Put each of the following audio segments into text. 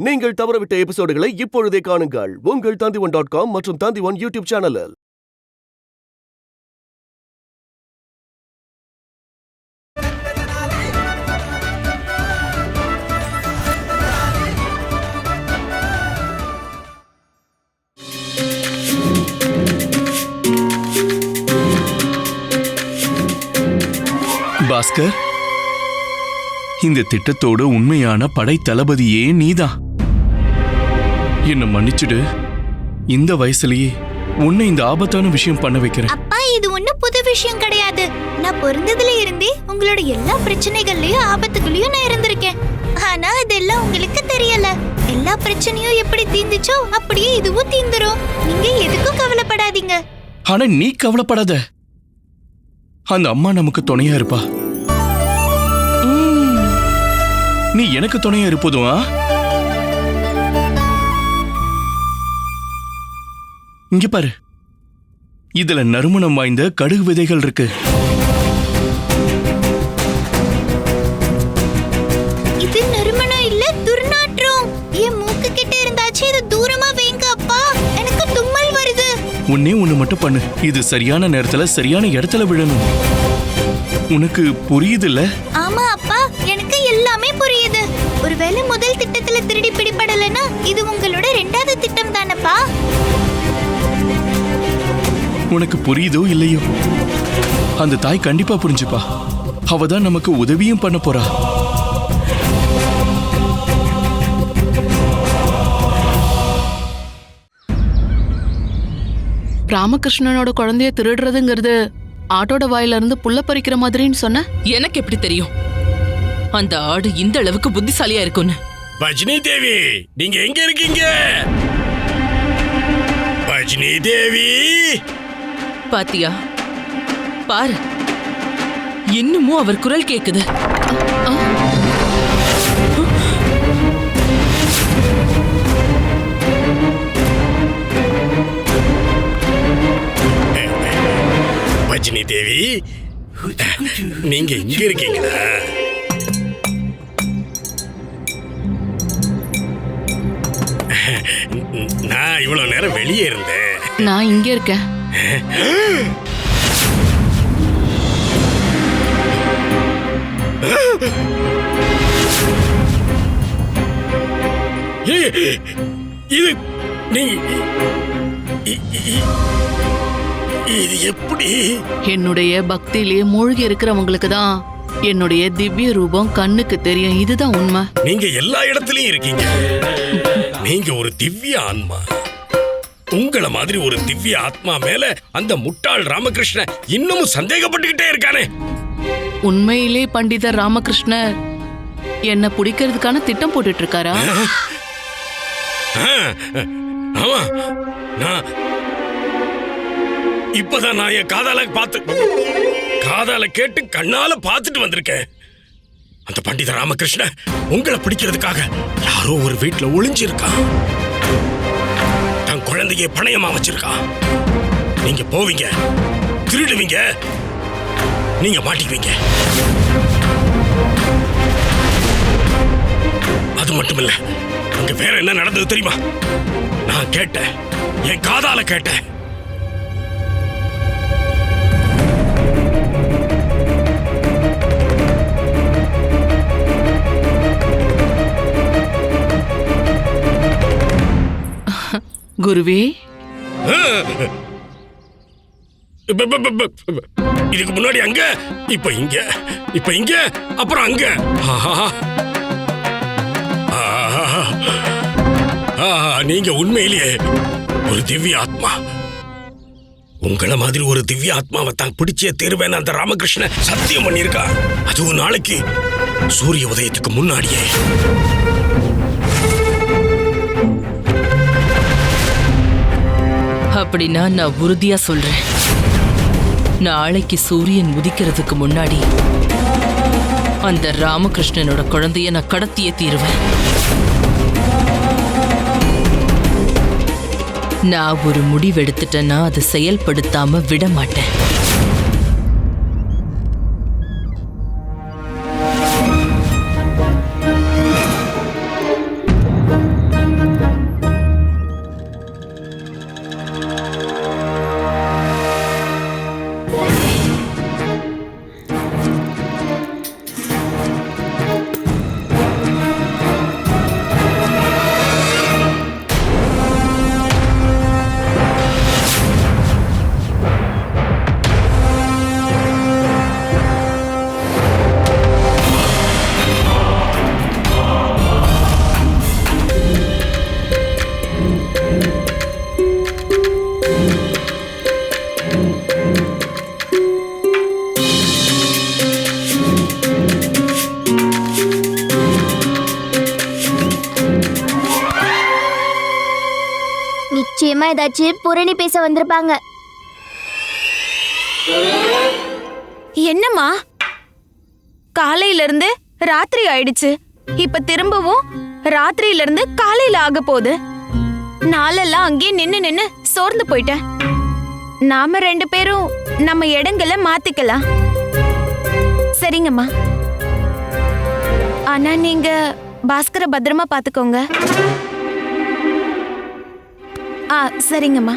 நீங்கள் தவறவிட்ட எபிசோடுகளை இப்பொழுதே காணுங்கள் உங்கள் Tandivan.com மற்றும் Tandivan யூடியூப் சேனலில். பாஸ்கர், இந்த திட்டத்தோட உண்மையான படை தளபதியே நீதான். என்ன மன்னிச்சுடு. இந்த வயசுலயே உன்னை இந்த ஆபத்தான விஷயம் பண்ண வைக்கிறேன். அப்பா, இது ஒண்ணும் புது விஷயம் கிடையாது. நான் பிறந்ததுல இருந்தே உங்களோட எல்லா பிரச்சனைகள்லயும் ஆபத்துகளையும் நான் இருந்திருக்கேன். ஆனா இதெல்லாம் உங்களுக்கு தெரியல. எல்லா பிரச்சனையும் எப்படி தீந்துச்சோ அப்படியே இதுவும் தீந்துரும். நீங்க எதுக்கும் கவலைப்படாதீங்க. ஆனா நீ கவலைப்படாத. அந்த அம்மா நமக்கு துணையா இருப்பா. நீ எனக்கு துணையா இருப்பதும். இங்க பாரு, இதுல நறுமணம் வாய்ந்த கடுகு விதைகள் இருக்கு. இது நறுமணம் இல்ல, துர்நாற்றம். என் மூக்கு கிட்ட இருந்தாச்சு. இது தூரமா வைங்க அப்பா, எனக்கு தும்மல் வருது. ஒண்ணே ஒண்ணு மட்டும் பண்ணு. இது சரியான நேரத்துல சரியான இடத்துல விழணும். உனக்கு புரியுதுல்ல? ஆமா அப்பா, எனக்கு எல்லாமே புரியுது. ஒருவேளை முதல் திட்டத்துல திருடி பிடிபடலனா இது உங்களோட இரண்டாவது திட்டம் தானப்பா? உனக்கு புரியுதோ இல்லையோ, அந்த தாய் கண்டிப்பா புரிஞ்சுப்பா. அவதான் நமக்கு உதவியும் பண்ண போறா. ராமகிருஷ்ணனோட குழந்தைய திருடுறதுங்கிறது ஆட்டோட வாயில இருந்து புள்ள பறிக்கிற மாதிரின்னு சொன்ன. எனக்கு எப்படி தெரியும் அந்த ஆடு இந்த அளவுக்கு புத்திசாலியா இருக்கும்னு? பஜ்னி தேவி, நீங்க எங்க இருக்கீங்க? பஜ்னி தேவி, பாத்தியா? பாரு, இன்னமும் அவர் குரல் கேக்குது. பஜ்னி தேவி, நீங்க இங்க இருக்கீங்களா? நான் இவ்வளவு நேரம் வெளியே இருந்தேன். நான் இங்க இருக்கேன். இது இது எப்படி? என்னுடைய பக்தியிலேயே மூழ்கி இருக்கிறவங்களுக்கு தான் என்னுடைய திவ்ய ரூபம் கண்ணுக்கு தெரியும். இதுதான் உண்மை. நீங்க எல்லா இடத்துலயும் இருக்கீங்க. நீங்க ஒரு திவ்ய ஆன்மா. உங்கள மாதிரி ஒரு திவ்ய ஆத்மா மேல அந்த முட்டாள் ராமகிருஷ்ணன் இன்னமும் சந்தேகப்பட்டுக்கிட்டே இருக்கானே. உண்மையிலே பண்டிதர் ராமகிருஷ்ணர் என்ன பிடிக்கிறதுக்கான திட்டம் போட்டுட்டு இருக்காரா? ஆமா, நான் இப்பதான் நான் என் காதால கேட்டு கண்ணால பார்த்துட்டு வந்திருக்கேன். அந்த பண்டித ராமகிருஷ்ணன் உங்களை பிடிக்கிறதுக்காக யாரோ ஒரு வீட்டுல ஒளிஞ்சிருக்கான். தன் குழந்தைய பணயமா வச்சிருக்கான். நீங்க போவீங்க, திருடுவீங்க, நீங்க மாட்டிக்குவீங்க. அது மட்டும் இல்ல, அங்க வேற என்ன நடந்தது தெரியுமா? நான் கேட்டேன், என் காதால கேட்டேன். குருவே, இதுக்கு முன்னாடி அங்க, இப்ப இங்க, இப்ப இங்க, அப்புறம் அங்க. நீங்க உண்மையிலேயே ஒரு திவ்ய ஆத்மா. உங்கள மாதிரி ஒரு திவ்ய ஆத்மாவை தான் பிடிச்சே தீருவேன் அந்த ராமகிருஷ்ணன் சத்தியம் பண்ணிருக்கா. அதுவும் நாளைக்கு சூரிய உதயத்துக்கு முன்னாடியே. அப்படின்னா நான் உறுதியா சொல்றேன், நாளைக்கு சூரியன் உதிக்கிறதுக்கு முன்னாடி அந்த ராமகிருஷ்ணனோட குழந்தைய நான் கடத்தியே தீருவேன். நான் ஒரு முடிவெடுத்துட்டேன்னா அதை செயல்படுத்தாம விட மாட்டேன். விஷயமா ஏதாச்சும் புரணி பேச வந்திருப்பாங்க. என்னம்மா, காலையில இருந்து ராத்திரி ஆயிடுச்சு. இப்ப திரும்பவும் ராத்திரியில இருந்து காலையில ஆக போகுது. நாளெல்லாம் அங்கேயே நின்னு நின்னு சோர்ந்து போயிட்டேன். நாம 2 பேரும் நம்ம இடங்களை மாத்திக்கலாம். சரிங்கம்மா. ஆனா நீங்க பாஸ்கர பத்திரமா பாத்துக்கோங்க. சரிங்கம்மா.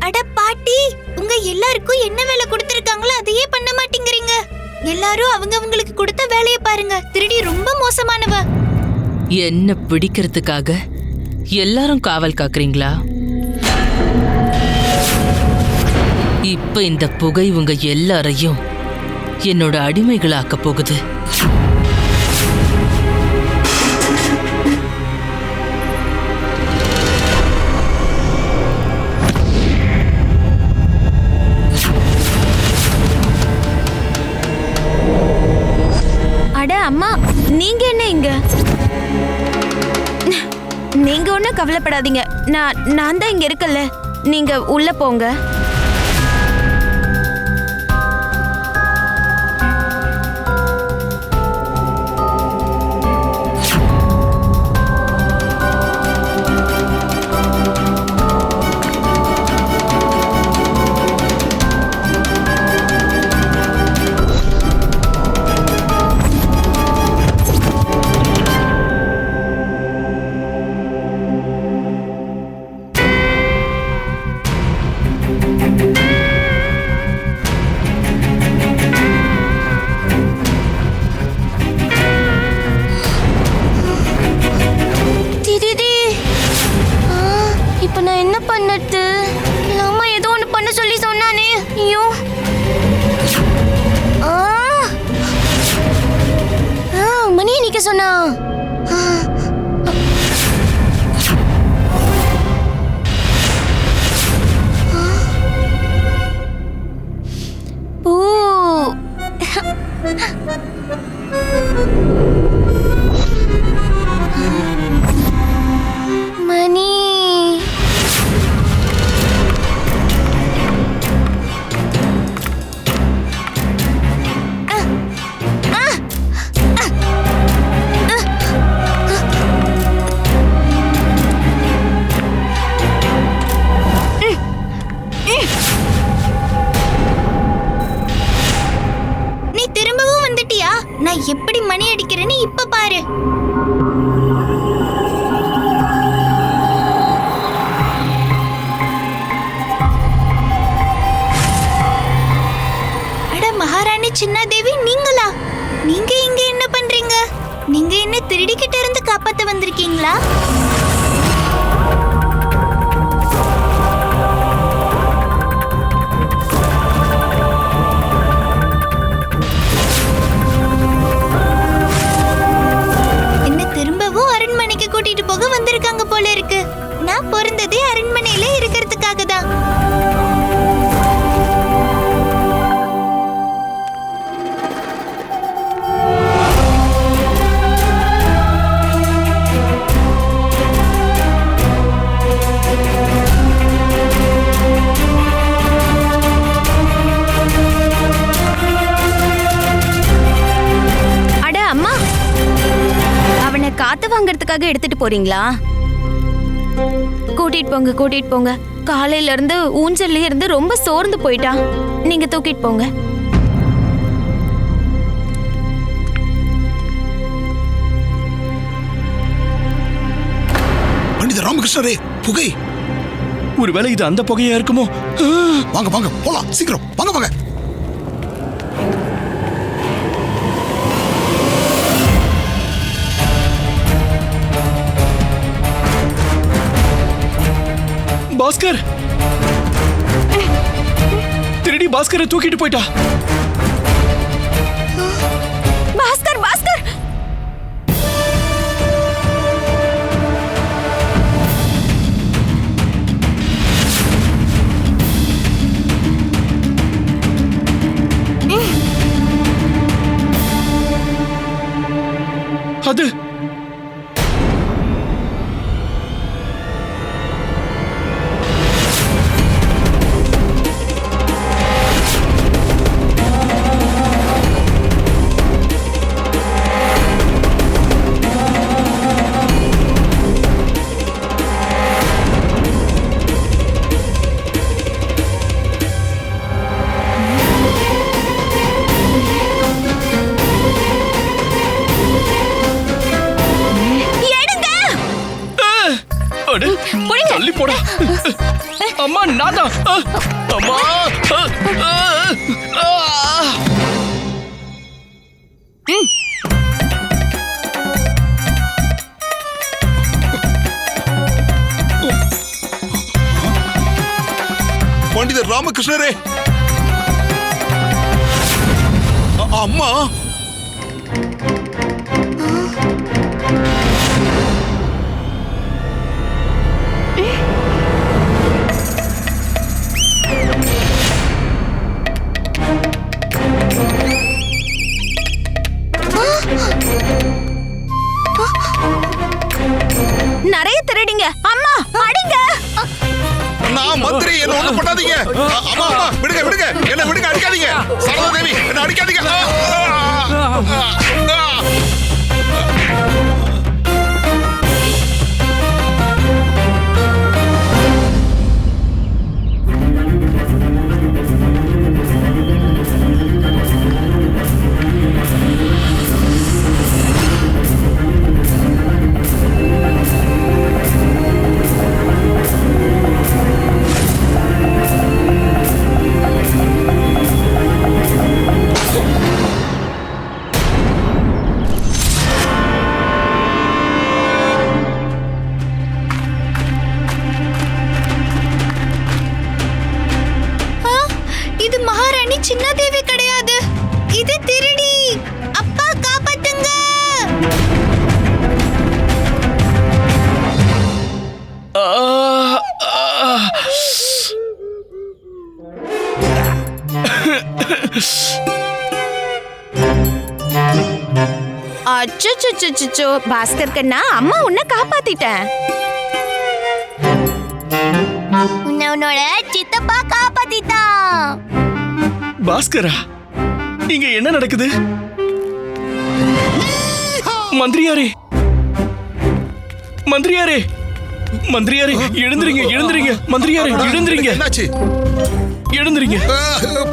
அட பாட்டி, உங்க எல்லாருக்கும் என்ன வேலை கொடுத்திருக்காங்களோ அதையே பண்ண மாட்டேங்கிறீங்க. எல்லாரும் அவங்களுக்கு கொடுத்த வேலையை பாருங்க. திருடி ரொம்ப மோசமானவ. என்ன பிடிக்கிறதுக்காக எல்லாரும் காவல் காக்குறீங்களா? இப்ப இந்த புகை உங்க எல்லாரையும் என்னோட அடிமைகளாக்க போகுது. அட அம்மா, நீங்க என்ன இங்க? நீங்க ஒண்ணும் கவலைப்படாதீங்க. நான் தான் இங்க இருக்கல. நீங்க உள்ள போங்க. இப்ப நான் என்ன பண்ணது? அம்மா ஏதோ ஒண்ணு பண்ண சொல்லி சொன்னானே. ஐயோ, மணி நிக்க சொன்னா. மணி, நீ திரும்பவும் வந்துட்டியா? நான் எப்படி மணி அடிக்கிறேன்னு இப்ப பாரு. அட மகாராணி சின்னாதேவி, நீங்களா? நீங்க இங்க என்ன பண்றீங்க? நீங்க என்ன திருடிக்கிட்ட இருந்து காப்பாத்த வந்திருக்கீங்களா? திரும்பவும் அரண்மனைக்கு கூட்டிட்டு போக வந்திருக்காங்க போல இருக்கு. நான் பிறந்ததே அரண்மனையில இருக்கிறதுக்காக தான். அட அம்மா, அவனை காத்து வாங்கறதுக்காக எடுத்துட்டு போறீங்களா? கூட்டிட்டு போங்க. காலையில இருந்து ஊஞ்சல்ல இருந்து ரொம்ப சோர்ந்து போயிட்டான். நீங்க தூக்கிட்டு போங்க. பண்டித ராமகிருஷ்ணரே, புகை! ஒருவேளை இது அந்த புகையா இருக்குமோ? வாங்க வாங்க போலாம், சீக்கிரம் வாங்க வாங்க. பாஸ்கர்! திருடி பாஸ்கரை தூக்கிட்டு போயிட்டா. பாஸ்கர், பாஸ்கர்! அது அட, தள்ளி போடா. அம்மா நாதா. அம்மா. பண்டிதர் ராமகிருஷ்ணரே, அம்மா. நிறைய திருடிங்க. அம்மா அடிங்க. நான் மந்திரி, என்ன ஒண்ணும் பண்ணாதீங்க. அம்மா அம்மா விடுங்க விடுங்க, என்ன விடுங்க, அடிக்காதீங்க. சரதா தேவி, என்ன அடிக்காதீங்க. இது மகாராணி சின்னாதேவி கிடையாது, இது திருடி. அப்பா காப்பாத்துங்க. அச்சோ பாஸ்கர் கண்ணா, அம்மா உன்னை காப்பாத்திட்டேன். உன்னோட சித்தப்பா காப்பாத்திட்டான். பாஸ்கரா, இங்க என்ன நடக்குது? மந்திரியாரே, மந்திரியாரே, மந்திரியாரே, எழுந்திருங்க, எழுந்திருங்க. மந்திரியாரே, எழுந்திருங்க. என்னாச்சு? எழுந்திருங்க.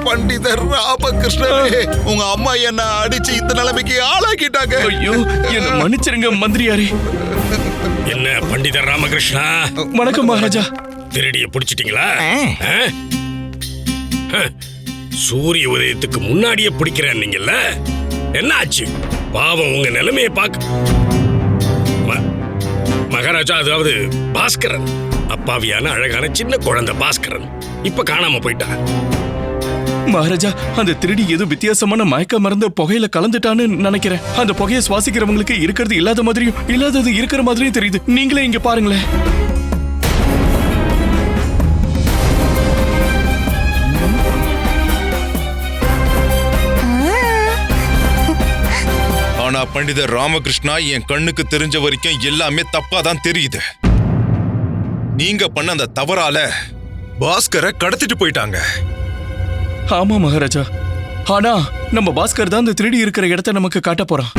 பண்டிதர் ராமகிருஷ்ணரே, உங்க அம்மா என்ன அடிச்சு இந்த நிலைமைக்கு ஆளாக்கிட்டாங்க. ஐயோ, என்ன மன்னிச்சிருங்க மந்திரியாரே. என்ன பண்டிதர் ராமகிருஷ்ணா? வணக்கம் மகாராஜா. திருடிய பிடிச்சிட்டீங்களா? சூரிய உதயத்துக்கு முன்னாடியே பிடிக்கிறேன் நீங்கல்ல, என்ன ஆச்சு? பாவம், உங்க நிலைமையை பார்க்க. மகாராஜா, அதாவது பாஸ்கரன், அப்பாவியான அழகான சின்ன குழந்தை பாஸ்கரன் இப்ப காணாம போயிட்டா. மகாராஜா, அந்த திருடி ஏதோ வித்தியாசமான மயக்க மருந்து புகையில கலந்துட்டான்னு நினைக்கிறேன். அந்த புகையை சுவாசிக்கிறவங்களுக்கு இருக்கிறது இல்லாத மாதிரியும் இல்லாதது இருக்கிற மாதிரியும் தெரியுது. நீங்களே இங்க பாருங்களேன். ஆனா பண்டிதர் ராமகிருஷ்ணா, என் கண்ணுக்கு தெரிஞ்ச வரைக்கும் எல்லாமே தப்பா தான் தெரியுது. நீங்க பண்ண அந்த தவறால பாஸ்கரை கடத்திட்டு போயிட்டாங்க. ஆமா மகாராஜா, ஆனா நம்ம பாஸ்கர் தான் அந்த திருடி இருக்கிற இடத்தை நமக்கு காட்ட போறான்.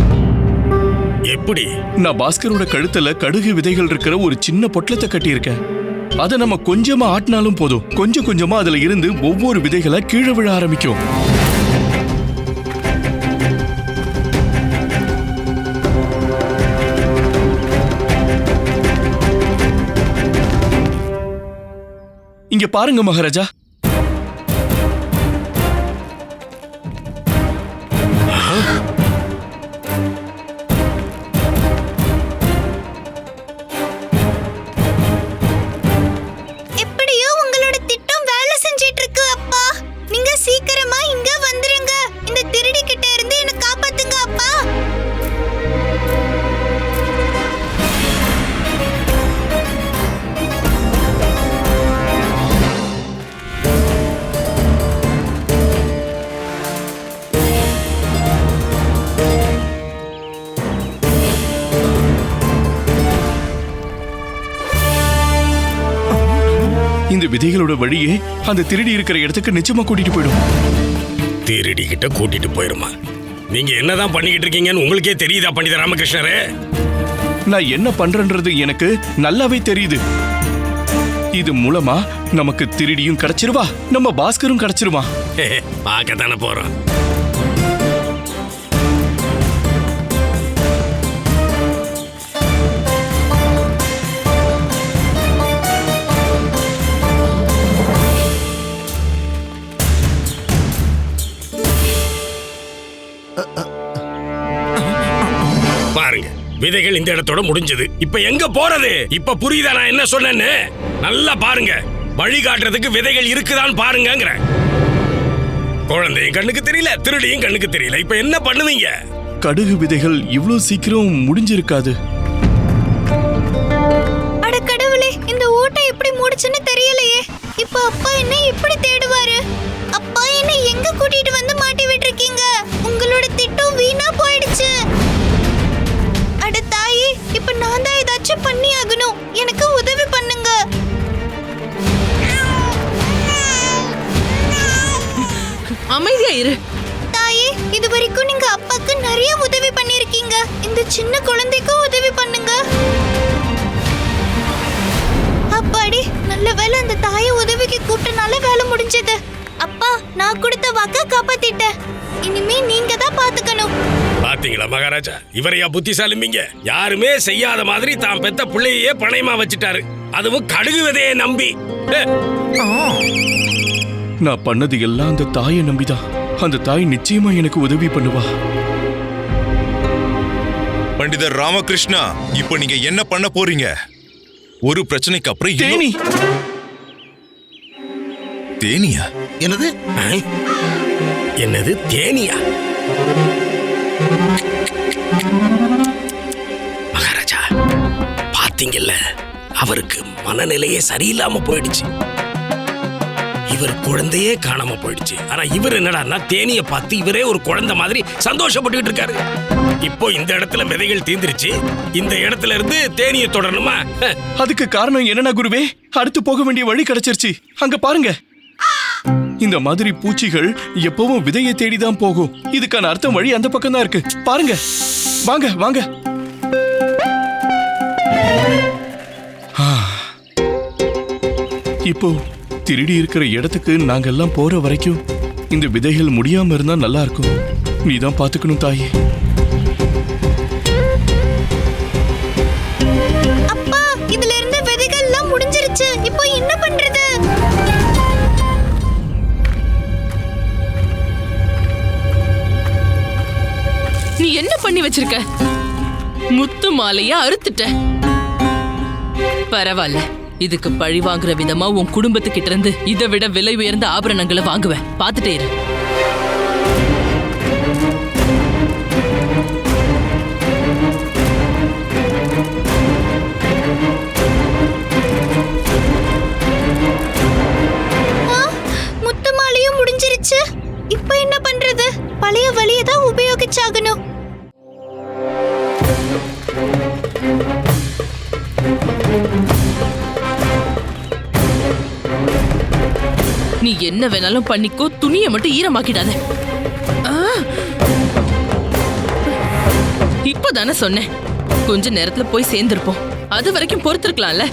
எப்படி? நான் பாஸ்கரோட கழுத்துல கடுகு விதைகள் இருக்கிற ஒரு சின்ன பொட்டலத்தை கட்டி இருக்கேன். அதை நம்ம கொஞ்சமா ஆட்டினாலும் போதும், கொஞ்சம் கொஞ்சமா அதுல இருந்து ஒவ்வொரு விதைகளா கீழே விழ ஆரம்பிக்கும். இங்க பாருங்க மகாராஜா. எப்படியோ உங்களோட திட்டம் வேலை செஞ்சிட்டு இருக்கு அப்பா. நீங்க சீக்கிரமா இங்க வந்துருங்க. இந்த திருடி கிட்ட இருந்து என்ன காப்பாத்துங்க அப்பா. விதைகளோட வழியே அந்த திருடி இருக்கிற இடத்துக்கு நிச்சயமா கூட்டிட்டு போயிடும். திருடி கிட்ட கூட்டிட்டு போயிருமா? நீங்க என்னதான் பண்ணிக்கிட்டு இருக்கீங்கன்னு உங்களுக்கே தெரியுதா பண்டித ராமகிருஷ்ணரே? நான் என்ன பண்றேன்றது எனக்கு நல்லாவே தெரியுது. இது மூலமா நமக்கு திருடியும் கிடைச்சிருவா, நம்ம பாஸ்கரும் கிடைச்சிருவா. பார்க்க தானே போறோம். பாருங்க, விதைகள் இந்த இடத்தோட முடிஞ்சது. இப்ப எங்க போறது? இப்ப புரியுதா நான் என்ன சொன்னேன்னு? நல்லா பாருங்க, வழி காட்டுறதுக்கு விதைகள் இருக்குதான்னு பாருங்க. குழந்தையும் கண்ணுக்கு தெரியல, திருடியும் கண்ணுக்கு தெரியல. இப்ப என்ன பண்ணுவீங்க? கடுகு விதைகள் இவ்வளவு சீக்கிரம் முடிஞ்சிருக்காது. அட கடவுளே, இந்த ஓட்டை எப்படி மூடுச்சுன்னு தெரியலையே. இப்ப அப்பா என்ன இப்படி தேடுவாரு? அப்பா என்ன எங்க கூட்டிட்டு வந்து மாட்டி விட்டுருக்கீங்க? உங்களோட திட்டம் வீணா போயிடுச்சு. அட தாயே, இப்ப நான் தான் ஏதாச்சும் பண்ணி ஆகணும். எனக்கு உதவி பண்ணுங்க. அமைதியா இரு. தாயே, இது வரைக்கும் நீங்க அப்பாக்கு நிறைய உதவி பண்ணிருக்கீங்க. இந்த சின்ன குழந்தைக்கும் உதவி பண்ணுங்க. அப்பாடி, நல்ல வேளை அந்த தாயை உதவிக்கு கூப்பிட்டனால வேலை முடிஞ்சது. அப்பா, நான் கொடுத்த வாக்க காப்பாத்திட்டேன். இனிமே நீங்க தான் பாத்துக்கணும். பாத்தீங்களா மகாராஜா, இவரையா புத்திசாலிமிங்க? யாருமே செய்யாத மாதிரி தான் பெத்த பிள்ளையே பணையமா வச்சுட்டாரு, அதுவும் கடுகு விதையை நம்பி. நான் பண்ணது எல்லாம் அந்த தாயை நம்பிதான். அந்த தாய் நிச்சயமா எனக்கு உதவி பண்ணுவா. பண்டிதர் ராமகிருஷ்ணா, இப்போ நீங்க என்ன பண்ண போறீங்க? ஒரு பிரச்சனைக்கு அப்புறம் தேனி. தேனியா? என்னது? என்னது தேனியா? மகாராஜா, பாத்தீங்கல்ல, அவருக்கு மனநிலையே சரியில்லாம போயிடுச்சு. இவர் குழந்தையே காணாம போயிடுச்சு. ஆனா இவர் என்னடா தேனியை பார்த்து இவரே ஒரு குழந்தை மாதிரி சந்தோஷப்பட்டு இருக்காரு. இப்போ இந்த இடத்துல விதைகள் தீந்துருச்சு, இந்த இடத்துல இருந்து தேனியை தொடரணுமா? அதுக்கு காரணம் என்னன்னா குருவே, அடுத்து போக வேண்டிய வழி கிடைச்சிருச்சு. அங்க பாருங்க, இந்த மாதிரி பூச்சிகள் எப்பவும் விதையை தேடிதான் போகும். இதுக்கான அர்த்தம் வழி அந்த பக்கம் தான் இருக்கு. பாருங்க, வாங்க வாங்க. இப்போ திருடி இருக்கிற இடத்துக்கு நாங்கெல்லாம் போற வரைக்கும் இந்த விதைகள் முடியாம இருந்தா நல்லா இருக்கும். நீதான் பாத்துக்கணும் தாயே. அப்பா, இதுல இருந்த விதைகள் எல்லாம் முடிஞ்சிருச்சு. இப்போ என்ன பண்றது? நீ என்ன பண்ணி வச்சிருக்க? முத்து மாலைய அறுத்துட்ட. பரவாயில்ல, இதுக்கு பழி வாங்குற விதமா உன் குடும்பத்துக்கிட்ட இருந்து இதை விட விலை உயர்ந்த ஆபரணங்களை வாங்குவேன். பாத்துட்டே இரு. முத்து மாலையும் முடிஞ்சிருச்சு. இப்போ என்ன பண்றது? பழைய வழியை தான் உபயோகிச்சாகணும். நீ என்ன வேணாலும் பண்ணிக்கோ, துணியை மட்டும் ஈரமாக்கிடாத. இப்பதானே சொன்னேன், கொஞ்ச நேரத்துல போய் சேர்ந்திருப்போம். அது வரைக்கும் பொறுத்திருக்கலாம்ல.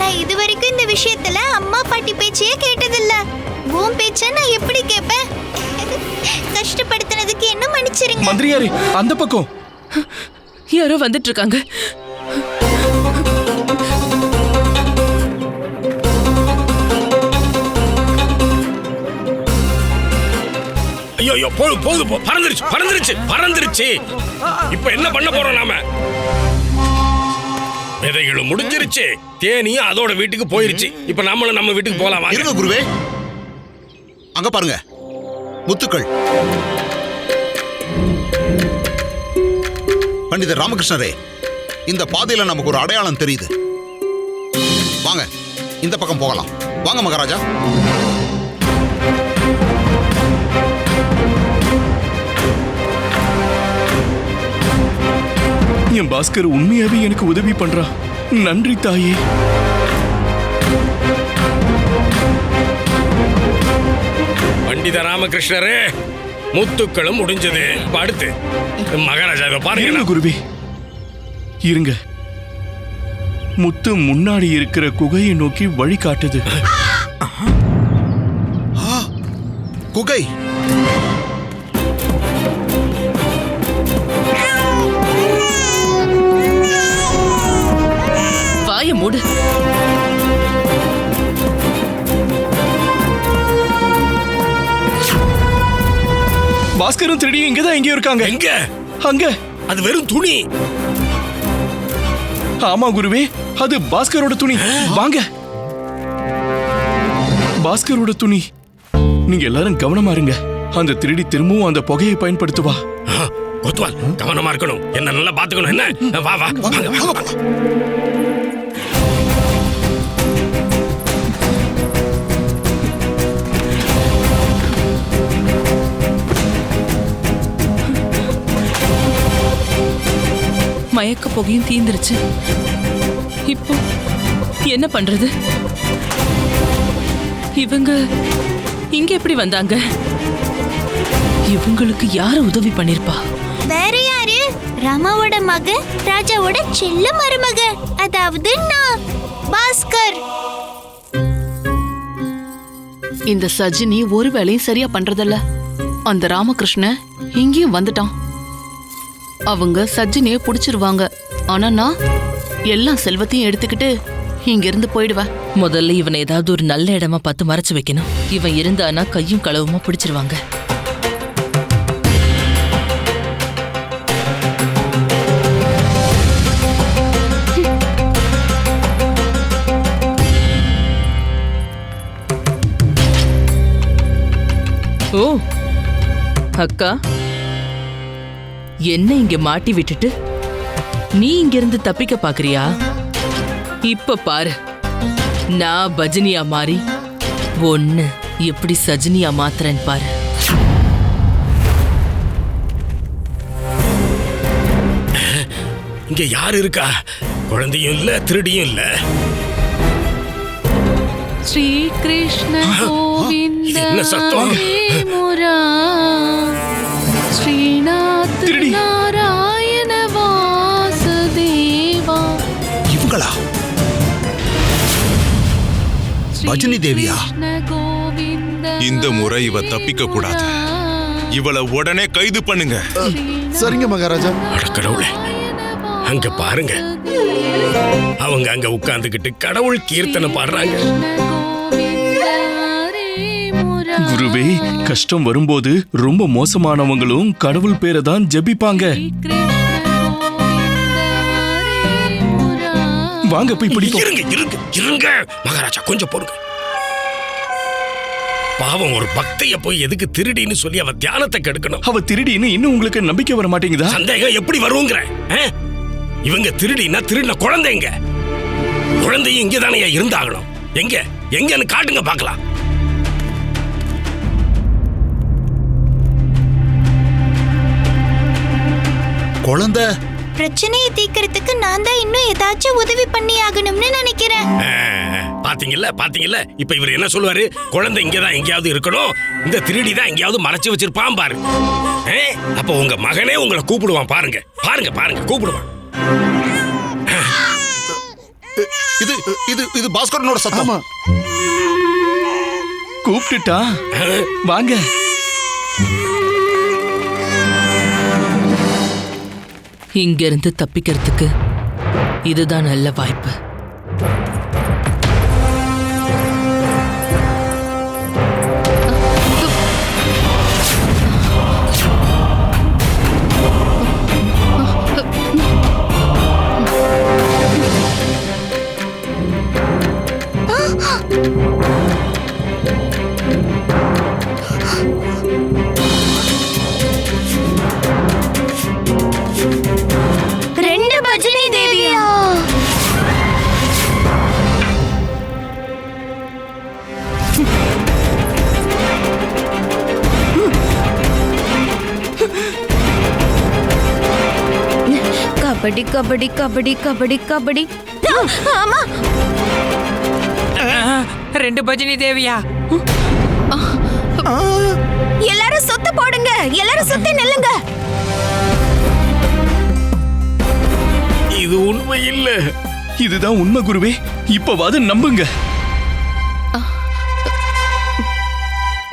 நான் இது வரைக்கும் இந்த விஷயத்துல அம்மா பாட்டி பேச்சையே கேட்டதில்ல. உன் பேச்ச நான் எப்படி கேட்பேன்? கஷ்டப்படுத்தினதுக்கு என்ன மன்னிச்சிருங்க. மந்திரியாரே, அந்த பக்கம் யாரோ வந்துட்டு இருக்காங்க. ஐயோ, போகுது, பறந்துருச்சு. இப்ப என்ன பண்ண போறோம் நாம? விதைகளும் முடிஞ்சிருச்சு, தேனியும் அதோட வீட்டுக்கு போயிருச்சு. இப்ப நம்மளும் நம்ம வீட்டுக்கு போலாம். இருங்க குருவே, அங்க பாருங்க, முத்துக்கள். பண்டிதர் ராமகிருஷ்ணரே, இந்த பாதையில நமக்கு ஒரு அடையாளம் தெரியுது. வாங்க, இந்த பக்கம் போகலாம். வாங்க மகாராஜா. என் பாஸ்கர் உண்மையாவே எனக்கு உதவி பண்றா. நன்றி தாயே. இத ராமகிருஷ்ணரே, முத்துக்களும் முடிஞ்சது. இப்ப அடுத்து மகாராஜா இதை இருங்க பாருங்க. குருவே, இருங்க. முத்து முன்னாடி இருக்கிற குகையை நோக்கி வழி காட்டுது. குகை. வாய மூடு. பாஸ்கரும் திருடியும் இங்கதான் எங்கேயும் இருக்காங்க. எங்க? அங்க. அது வெறும் துணி. ஆமா குருவே, அது பாஸ்கரோட துணி. வாங்க. பாஸ்கரோட துணி. நீங்க எல்லாரும் கவனமா இருங்க. அந்த திருடி திரும்பவும் அந்த புகையை பயன்படுத்துவா. கொத்துவால், கவனமா இருக்கணும். என்ன நல்லா பாத்துக்கணும். என்ன? வா வா வாங்க, வாங்க, வாங்க. மயக்க புகையும் தீந்துருச்சு. இப்போ என்ன பண்றது? இவங்க இங்க எப்படி வந்தாங்க? இவங்களுக்கு யாரு உதவி பண்ணிருப்பா? வேற யாரு? ராமாவோட மக, ராஜாவோட செல்ல மருமக, அதாவது நான், பாஸ்கர். இந்த சஜினி ஒரு வேலையும் சரியா பண்றதில்ல. அந்த ராமகிருஷ்ண இங்கேயும் வந்துட்டான். அவங்க சஜினிய புடிச்சிருவாங்க. ஆனா நான் எல்லா செல்வத்தையும் எடுத்துக்கிட்டு இங்க இருந்து போயிடுவேன். முதல்ல இவனை ஏதாவது ஒரு நல்ல இடமா பார்த்து மறைச்சு வைக்கணும். இவன் இருந்தானா கையும் களவுமா பிடிச்சிருவாங்க. ஓ அக்கா, என்ன இங்க மாட்டி விட்டுட்டு நீ இங்கிருந்து தப்பிக்க பாக்குறியா? இப்ப பாரு, நான் பஜனியா மாறி ஒன்னு எப்படி சஜினியா மாத்துறேன்னு பாரு. இங்க யாரு இருக்கா? குழந்தையும் இல்ல, திருடியும் இல்ல. ஸ்ரீ கிருஷ்ண கோவிந்த இது என்ன சத்தம்? ஸ்ரீநாத் நாராயண வாசுதேவா. இவங்களா? பஜனி தேவியா? இந்த முறை இவ தப்பிக்க கூடாது. இவளை உடனே கைது பண்ணுங்க. சரிங்க மகாராஜா. கடவுளே, அங்க பாருங்க, அவங்க அங்க உட்கார்ந்துகிட்டு கடவுள் கீர்த்தனை பாடுறாங்க. குருவே, கஷ்டம் வரும்போது ரொம்ப மோசமானவங்களும் கடவுள் பேரை தான் ஜெபிப்பாங்க. வாங்க போய் பிடிப்போம். இருங்க இருங்க இருங்க மகாராஜா, கொஞ்சம் பொறுங்க. பாவம், ஒரு பக்தைய போய் எதுக்கு திருடின்னு சொல்லி அவ தியானத்தை கெடுக்கணும்? அவ திருடின்னு இன்னும் உங்களுக்கு நம்பிக்கை வர மாட்டேங்குதா? சந்தேகம் எப்படி வருங்கிற? இவங்க திருடினா திருடின குழந்தைங்க. குழந்தையும் இங்கதானே இருந்தாகணும். எங்க எங்கன்னு காட்டுங்க பார்க்கலாம். குழந்தை பிரச்சனையை தீர்க்கறதுக்கு நான் தான் இன்னும் ஏதாச்சும் உதவி பண்ணி ஆகணும்னு நினைக்கிறேன். பாத்தீங்கல்ல பாத்தீங்கல்ல, இப்ப இவர் என்ன சொல்லுவாரு? குழந்தை இங்கதான் எங்கேயாவது இருக்கணும், இந்த திருடி தான் எங்கேயாவது மறைச்சு வச்சிருப்பான் பாரு. அப்ப உங்க மகனே உங்களை கூப்பிடுவான். பாருங்க பாருங்க பாருங்க, கூப்பிடுவான். இது இது இது பாஸ்கரனோட சத்தம். கூப்பிட்டுட்டா? வாங்க. இங்கிருந்து தப்பிக்கிறதுக்கு இதுதான் நல்ல வாய்ப்பு. கபடி கபடி கபடி கபடி கபடி. ஆமா, 2 பஜனி தேவியா? எல்லாரும் சுத்த போடுங்க, எல்லாரும் சுத்தி நில்லுங்க. இது உண்மை இல்ல. இதுதான் உண்மை குருவே. இப்பவாது நம்புங்க.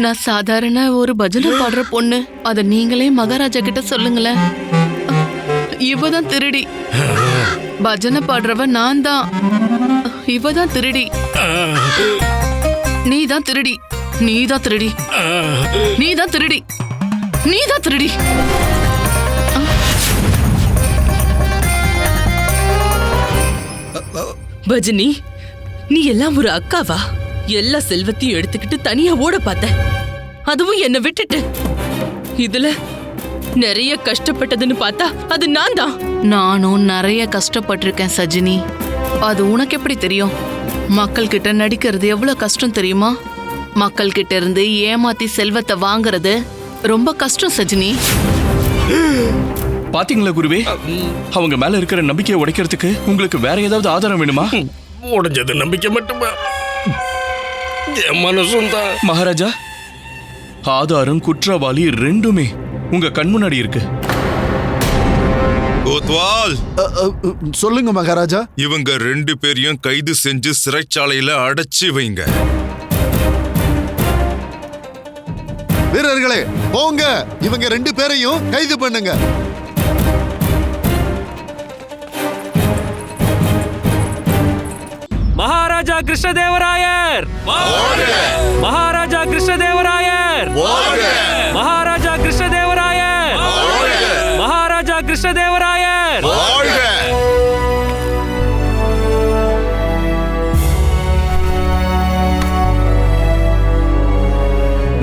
நான் சாதாரண ஒரு பஜனை பாடுற பொண்ணு. அத நீங்களே மகாராஜா கிட்ட சொல்லுங்களேன். இவதான் திருடி. பஜனை பாடுறவ நான் தான். இவதான் திருடி. நீதான் திருடி. நீதான் திருடி. நீதான் திருடி. நீதான் திருடி. பஜனி, நீ எல்லாம் ஒரு அக்காவா? எல்லா செல்வத்தையும் எடுத்துக்கிட்டு தனியா ஓட பார்த்த, அதுவும் என்ன விட்டுட்டு. இதுல நிறைய கஷ்டப்பட்டதுன்னு பார்த்தா அது நான் தான். நானும் நிறைய கஷ்டப்பட்டிருக்கேன் சஜினி. அது உனக்கு எப்படி தெரியும்? மக்கள் கிட்ட நடிக்கிறது எவ்வளவு கஷ்டம் தெரியுமா? மக்கள் கிட்ட இருந்து ஏமாத்தி செல்வத்தை வாங்குறது ரொம்ப கஷ்டம் சஜினி. பாத்தீங்களா குருவே, அவங்க மேல இருக்கிற நம்பிக்கையை உடைக்கிறதுக்கு உங்களுக்கு வேற ஏதாவது ஆதாரம் வேணுமா? உடைஞ்சது நம்பிக்கை மட்டுமா? என் மனசும் தான். மகாராஜா, ஆதாரம் குற்றவாளி ரெண்டுமே உங்க கண் முன்னாடி இருக்கு. கோத்வால், சொல்லுங்க மகாராஜா. இவங்க 2 பேரையும் கைது செஞ்சு சிறைச்சாலையில அடைச்சு வைங்க. வீரர்களே போங்க, இவங்க 2 பேரையும் கைது பண்ணுங்க. மகாராஜா கிருஷ்ணதேவராயர்! மகாராஜா கிருஷ்ணதேவராயர்! மகாராஜா கிருஷ்ணதேவராயர்! மகாராஜா கிருஷ்ணதேவராயர்!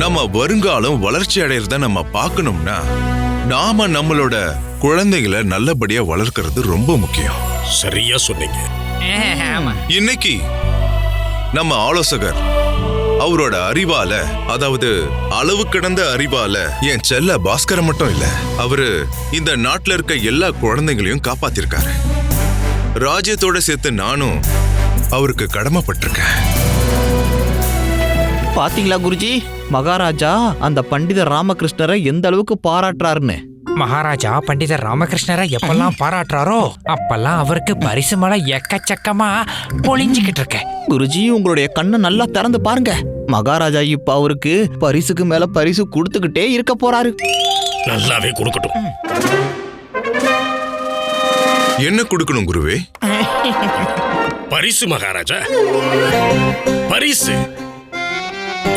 நம்ம வருங்காலம் வளர்ச்சி அடையறத நம்ம பார்க்கணும்னா நாம நம்மளோட குழந்தைகளை நல்லபடியா வளர்க்கறது ரொம்ப முக்கியம். சரியா சொன்னீங்க. இன்னைக்கு நம்ம ஆலோசகர் அவரோட அறிவால, அதாவது அளவு கடந்த அறிவால என் செல்ல பாஸ்கர மட்டும் இல்ல, அவரு இந்த நாட்டுல இருக்க எல்லா குழந்தைகளையும் காப்பாத்திருக்காரு. ராஜ்யத்தோட சேர்த்து நானும் அவருக்கு கடமைப்பட்டிருக்கேன். பாத்தீங்களா குருஜி, மகாராஜா அந்த பண்டிதர் ராமகிருஷ்ணரை எந்த அளவுக்கு பாராட்டுறாருன்னு. மகாராஜா பண்டிதர் ராமகிருஷ்ணரை எப்பெல்லாம் பாராட்டுறாரோ அப்பெல்லாம் அவருக்கு பரிசு மழை எக்கச்சக்கமா பொழிஞ்சுக்கிட்டு இருக்க. குருஜி, உங்களுடைய கண்ணை நல்லா திறந்து பாருங்க. மகாராஜா இப்ப அவருக்கு பரிசுக்கு மேல பரிசு கொடுத்துக்கிட்டே இருக்க போறாரு. நல்லாவே கொடுக்கட்டும். என்ன கொடுக்கணும் குருவே? பரிசு மகாராஜா, பரிசு.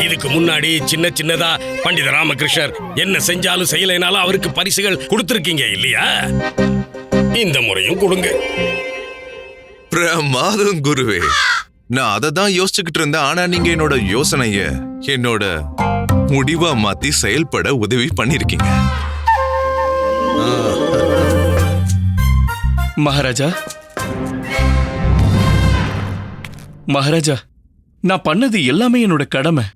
இதுக்கு முன்னாடி சின்ன சின்னதா பண்டித ராமகிருஷ்ணர் என்ன செஞ்சாலும் செய்யலைனாலும் அவருக்கு பரிசுகள் கொடுத்திருக்கீங்க இல்லையா? இந்த முறையும் கொடுங்க. பிரமாதம் குருவே. நான் அதை தான் யோசிச்சுக்கிட்டு இருந்தேன். ஆனா நீங்க என்னோட யோசனைய என்னோட முடிவா மாத்தி செயல்பட உதவி பண்ணிருக்கீங்க. மகாராஜா, மகாராஜா, நான் பண்ணது எல்லாமே என்னோட கடமை.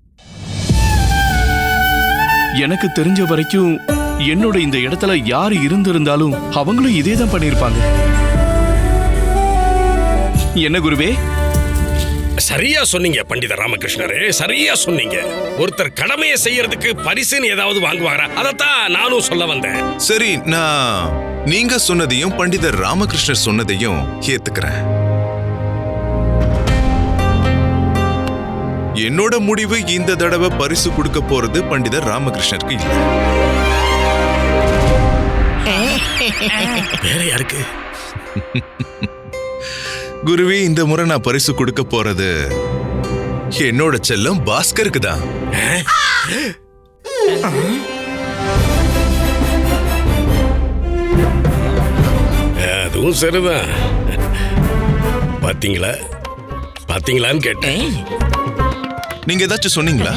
எனக்கு தெரிஞ்ச வரைக்கும் என்னோட இந்த இடத்துல யாரு இருந்திருந்தாலும் அவங்களும் இதே தான் பண்ணிருப்பாங்க. என்ன குருவே? சரியா சொன்னீங்க பண்டித ராமகிருஷ்ணரே, சரியா சொன்னீங்க. ஒருத்தர் கடமையை செய்யறதுக்கு பரிசுன்னு ஏதாவது வாங்குவாரா? அதத்தான் நானும் சொல்ல வந்தேன். சரி, நான் நீங்க சொன்னதையும் பண்டிதர் ராமகிருஷ்ணர் சொன்னதையும் ஏத்துக்கிறேன். என்னோட முடிவு இந்த தடவை பரிசு கொடுக்க போறது பண்டிதர் ராமகிருஷ்ணருக்கு இல்ல. வேற யாருக்கு? குருவே, இந்த முறை நான் பரிசு கொடுக்க போறது என்னோட செல்லம் பாஸ்கருக்கு தான். அதுவும் சரிதான். பாத்தீங்களா பாத்தீங்களான்னு கேட்டேன். நீங்க ஏதாச்சும் சொன்னீங்களா?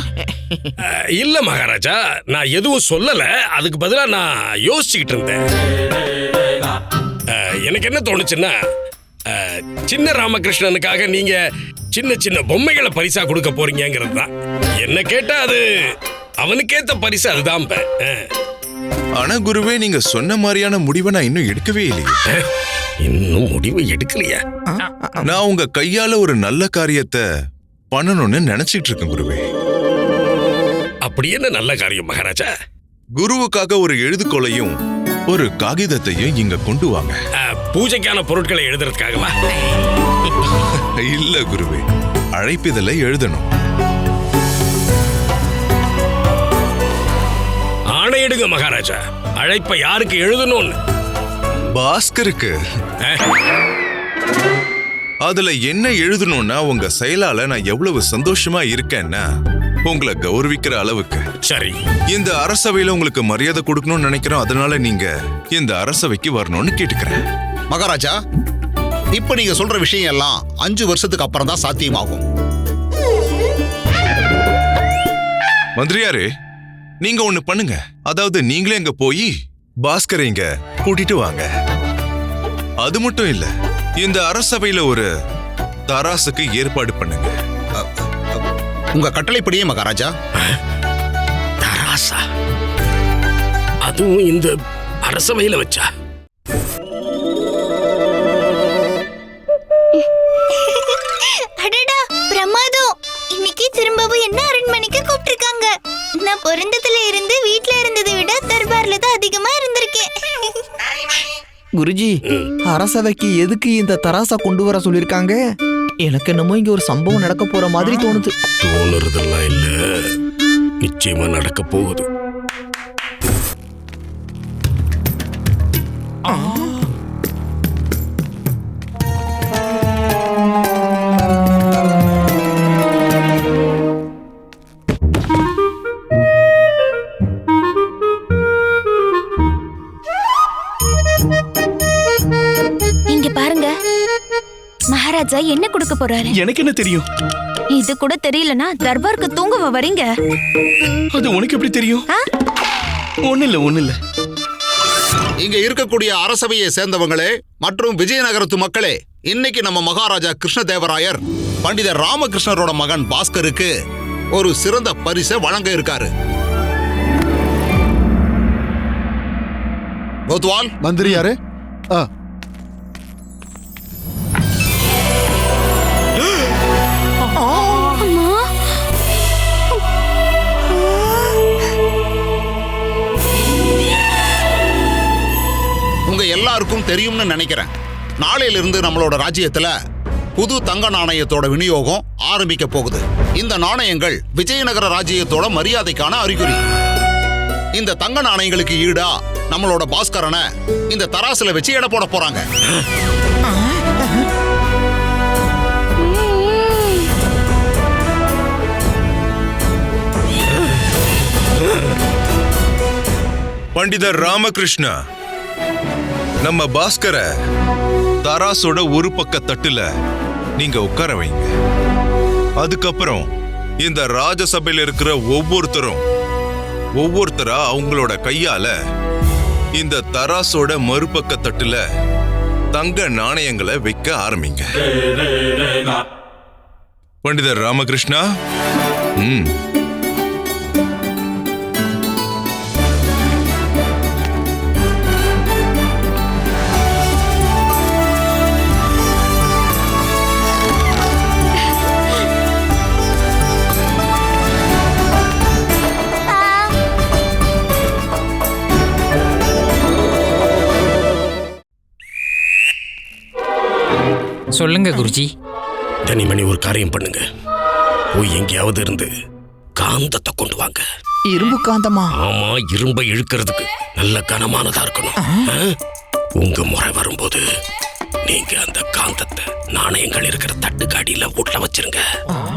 இல்ல மகாராஜா, நான் எதுவும் சொல்லல. அதுக்கு பதிலா நான் யோசிச்சுக்கிட்டு இருந்தேன். எனக்கு என்ன தோணுச்சுன்னா, சின்ன ராமகிருஷ்ணனுக்காக நீங்க சின்ன சின்ன பொம்மைகளை பரிசா கொடுக்க போறீங்கிறது தான். என்ன கேட்டா அது அவனுக்கேத்த பரிசு அதுதான். ஆனா குருவே, நீங்க சொன்ன மாதிரியான முடிவை நான் இன்னும் எடுக்கவே இல்லையே. இன்னும் முடிவு எடுக்கலையா? நான் உங்க கையால ஒரு நல்ல காரியத்தை பண்ணணும்னு நினைச்சிட்டு இருக்கேன் குருவே. அப்படி என்ன நல்ல காரியம் மகாராஜா? குருவுக்காக ஒரு எழுதுகோலையும் ஒரு காகிதத்தையும் இங்க கொண்டு வாங்க. பூஜைக்கான பொருட்களை எழுதுறதுக்காகவா? இல்ல குருவே, அழைப்பிதழை எழுதணும். ஆணையிடுங்க மகாராஜா. அழைப்பை யாருக்கு எழுதணும்னு? பாஸ்கருக்கு. அதுல என்ன எழுதணும்னா, உங்க செயலால நான் எவ்வளவு சந்தோஷமா இருக்கேன்னா உங்களை கௌரவிக்கிற அளவுக்கு. சரி, இந்த அரசவையில உங்களுக்கு மரியாதை கொடுக்கணும்னு நினைக்கிறோம். அதனால நீங்க இந்த அரசவைக்கு வரணும்னு கேட்டுக்கிறேன். மகாராஜா, இப்ப நீங்க சொல்ற விஷயம் எல்லாம் 5 வருஷத்துக்கு அப்புறம் தான் சாத்தியமாகும். மந்திரியாரே, நீங்க ஒண்ணு பண்ணுங்க. அதாவது நீங்களே அங்க போய் பாஸ்கரை இங்க கூட்டிட்டு வாங்க. அது மட்டும் இல்ல, இந்த அரசவையில ஒரு தராசுக்கு ஏற்பாடு பண்ணுங்க. உங்க கட்டளைப்படியே மகாராஜா. தராசா? அதுவும் இந்த அரசவையில வச்சா? அடடா, பிரமாதம்! இன்னைக்கு திரும்பவும் என்ன அரண்மனைக்கு கூப்பிட்டிருக்காங்க. நான் பிறந்ததுல இருந்து வீட்ல இருந்ததை விட தர்பார்ல தான் அதிகமா இருந்திருக்கேன். குருஜி, அரசவைக்கு எதுக்கு இந்த தராசா கொண்டு வர சொல்லிருக்காங்க? எனக்கு என்னமோ இங்க ஒரு சம்பவம் நடக்க போற மாதிரி தோணுது. தோணுறதெல்லாம் இல்ல, நிச்சயமா நடக்க போகுது. இங்க பாருங்க, மகாராஜா என்ன கொடுக்க போறாரு? எனக்கு என்ன தெரியும்? இது கூட தெரியலனா தர்பாருக்கு தூங்குவ வரீங்க? அது உனக்கு எப்படி தெரியும்? ஒண்ணு இல்ல. இங்க இருக்கக்கூடிய அரசவையை சேர்ந்தவங்களே மற்றும் விஜயநகரத்து மக்களே, இன்னைக்கு நம்ம மகாராஜா கிருஷ்ணதேவராயர் பண்டிதர் ராமகிருஷ்ணரோட மகன் பாஸ்கருக்கு ஒரு சிறந்த பரிசை வழங்க இருக்காரு. கோத்வால் மந்திரியாரே, உங்க எல்லாருக்கும் தெரியும்னு நினைக்கிறேன். நாளையிலிருந்து நம்மளோட ராஜ்யத்துல புது தங்க நாணயத்தோட விநியோகம் ஆரம்பிக்க போகுது. இந்த நாணயங்கள் விஜயநகர ராஜ்யத்தோட மரியாதைக்கான அறிகுறி. இந்த தங்க நாணயங்களுக்கு ஈடா நம்மளோட பாஸ்கரனை இந்த தராசுல வச்சு எடை போட போறாங்க. பண்டிதர் ராமகிருஷ்ணா, நம்ம பாஸ்கர தராசோட ஒரு பக்க தட்டுல நீங்க உட்கார வைங்க. அதுக்கப்புறம் இந்த ராஜசபையில இருக்கிற ஒவ்வொருத்தரா அவங்களோட கையால இந்த தராசோட மறுபக்க தட்டுல தங்க நாணயங்களை வைக்க ஆரம்பிங்க. பண்டிதர் ராமகிருஷ்ணா, சொல்லுங்க குருஜி. தனிமணி, ஒரு காரியம் பண்ணுங்க. போய் எங்கேயாவது இருந்து காந்தத்தை கொண்டு வாங்க. இரும்பு காந்தமா? ஆமா, இரும்பை இழுக்கிறதுக்கு நல்ல கனமானதா இருக்கணும். உங்க முறை வரும்போது நீங்க அந்த காந்தத்தை நாணயங்கள் இருக்கிற தட்டுக்கு அடியில வீட்டுல வச்சிருங்க.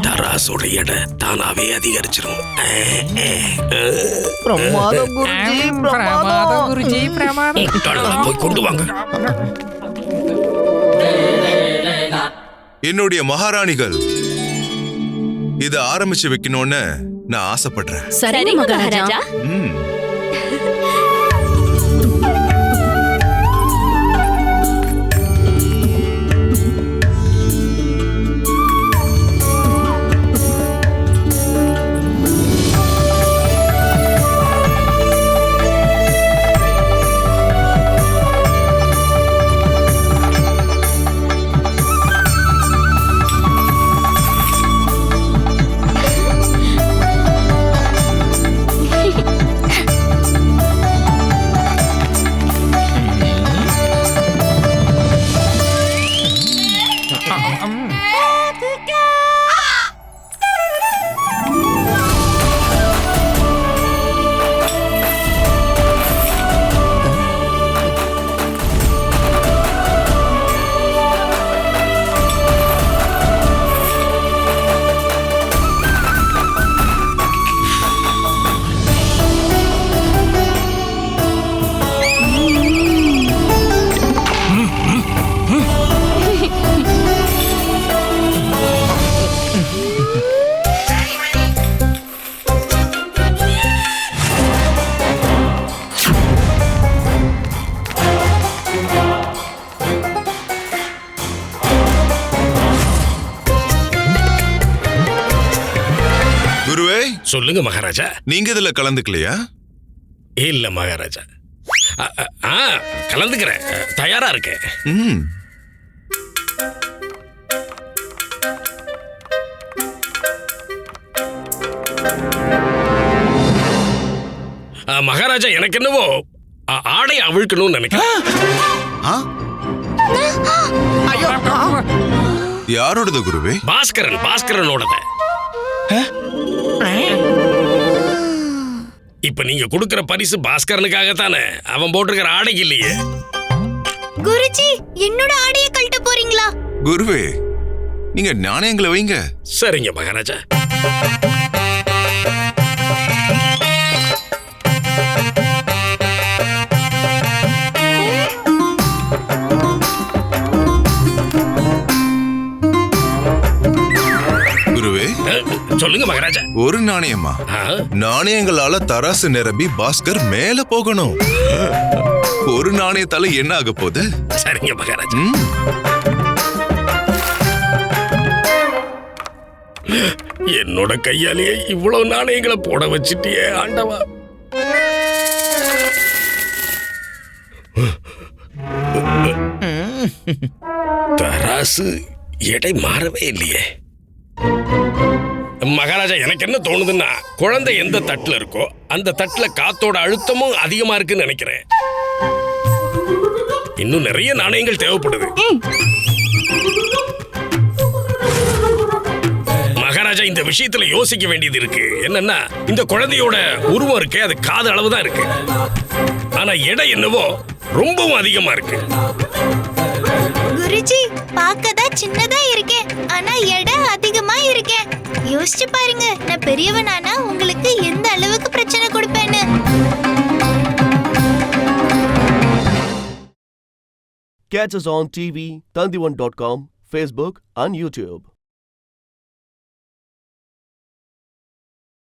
தராசோட எடை தானாவே அதிகரிச்சிரும். பிரமாதம் குருஜி, பிரமாதம் குருஜி, பிரமாதம். போய் கொண்டு வாங்க. என்னுடைய மகாராணிகள் இத ஆரம்பிச்சு வைக்கணும்னு நான் ஆசைப்படுறேன். சரி மகாராஜா. சொல்லுங்க மகாராஜா. நீங்க இதுல கலந்துக்கலையா? இல்ல மகாராஜா. கலந்துக்கிறேன், தயாரா இருக்கேன். மகாராஜா, எனக்கு என்னவோ ஆடை அவிழ்க்கணும்னு நினைக்கிறேன். யாரோடது குருவே? பாஸ்கரனோடத. இப்ப நீங்க கொடுக்கிற பரிசு பாஸ்கரனுக்காக தானே. அவன் போட்டிருக்கிற ஆடை இல்லையே. குருஜி, என்னோட ஆடையை கழட்ட போறீங்களா? குருவே, நீங்க நாணயங்களை வைங்க. சரிங்க மகாராஜா. சொல்லுங்க மகாராஜா. ஒரு நாணயமா? நாணயங்களால தராசு நிரம்பி பாஸ்கர் மேல போகணும். ஒரு நாணயத்தால என்ன ஆக போகுது? சரிங்க மகாராஜா. என்னோட கையாலேயே இவ்வளவு நாணயங்களை போட வச்சிட்டியே ஆண்டவா. தராசு எடை மாறவே இல்லையே. மகாராஜா, எனக்கு என்ன தோணுதுன்னா, குழந்தை எந்த தட்டுல இருக்கோ அந்த தட்டுல காத்தோட அழுத்தமும் அதிகமா இருக்குன்னு நினைக்கிறேன். இன்னும் நிறைய நாணயங்கள் தேவைப்படுது. மகாராஜா, இந்த விஷயத்துல யோசிக்க வேண்டியது இருக்கு. என்னன்னா, இந்த குழந்தையோட உருவம் இருக்கு, அது காது அளவுதான் இருக்கு. ஆனா எடை என்னவோ ரொம்பவும் அதிகமா இருக்கு. குருஜி, பார்க்கதான் சின்னதா இருக்கேன், ஆனா எடை அதிகமா இருக்கேன். யோசிச்சு பாருங்க, நான் பெரியவனானா உங்களுக்கு எந்த அளவுக்கு பிரச்சனை கொடுப்பேன்னு. Catch us on TV, Tandivan.com, Facebook and YouTube.